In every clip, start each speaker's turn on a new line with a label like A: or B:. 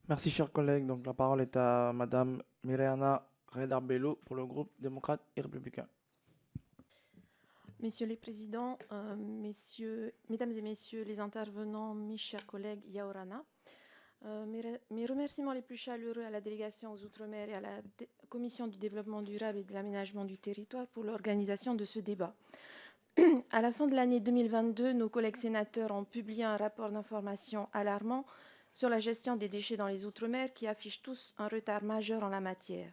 A: Merci, chers collègues. Donc, la parole est à Madame Mireana Redarbello pour le groupe démocrate et républicain.
B: Messieurs les présidents, mesdames et messieurs les intervenants, mes chers collègues Yaorana, mes remerciements les plus chaleureux à la délégation aux Outre-mer et à la Commission du développement durable et de l'aménagement du territoire pour l'organisation de ce débat. À la fin de l'année 2022, nos collègues sénateurs ont publié un rapport d'information alarmant sur la gestion des déchets dans les Outre-mer qui affiche tous un retard majeur en la matière.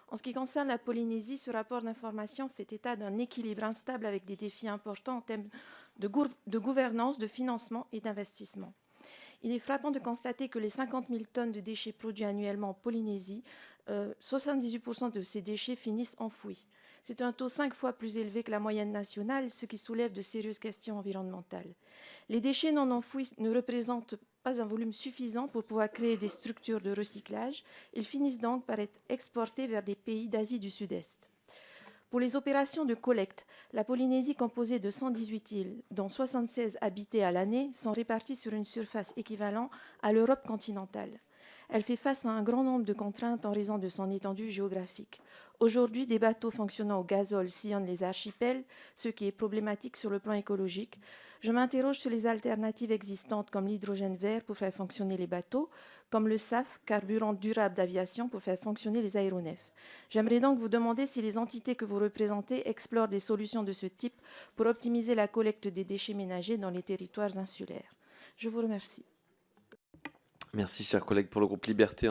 B: En ce qui concerne la Polynésie, ce rapport d'information fait état d'un équilibre instable avec des défis importants en termes de gouvernance, de financement et d'investissement. Il est frappant de constater que les 50 000 tonnes de déchets produits annuellement en Polynésie, 78% de ces déchets finissent enfouis. C'est un taux 5 fois plus élevé que la moyenne nationale, ce qui soulève de sérieuses questions environnementales. Les déchets non enfouis ne représentent pas un volume suffisant pour pouvoir créer des structures de recyclage. Ils finissent donc par être exportés vers des pays d'Asie du Sud-Est. Pour les opérations de collecte, la Polynésie, composée de 118 îles, dont 76 habitées à l'année, sont réparties sur une surface équivalente à l'Europe continentale. Elle fait face à un grand nombre de contraintes en raison de son étendue géographique. Aujourd'hui, des bateaux fonctionnant au gazole sillonnent les archipels, ce qui est problématique sur le plan écologique. Je m'interroge sur les alternatives existantes comme l'hydrogène vert pour faire fonctionner les bateaux, comme le SAF, carburant durable d'aviation, pour faire fonctionner les aéronefs. J'aimerais donc vous demander si les entités que vous représentez explorent des solutions de ce type pour optimiser la collecte des déchets ménagers dans les territoires insulaires. Je vous remercie.
C: Merci, chers collègues, pour le groupe Liberté.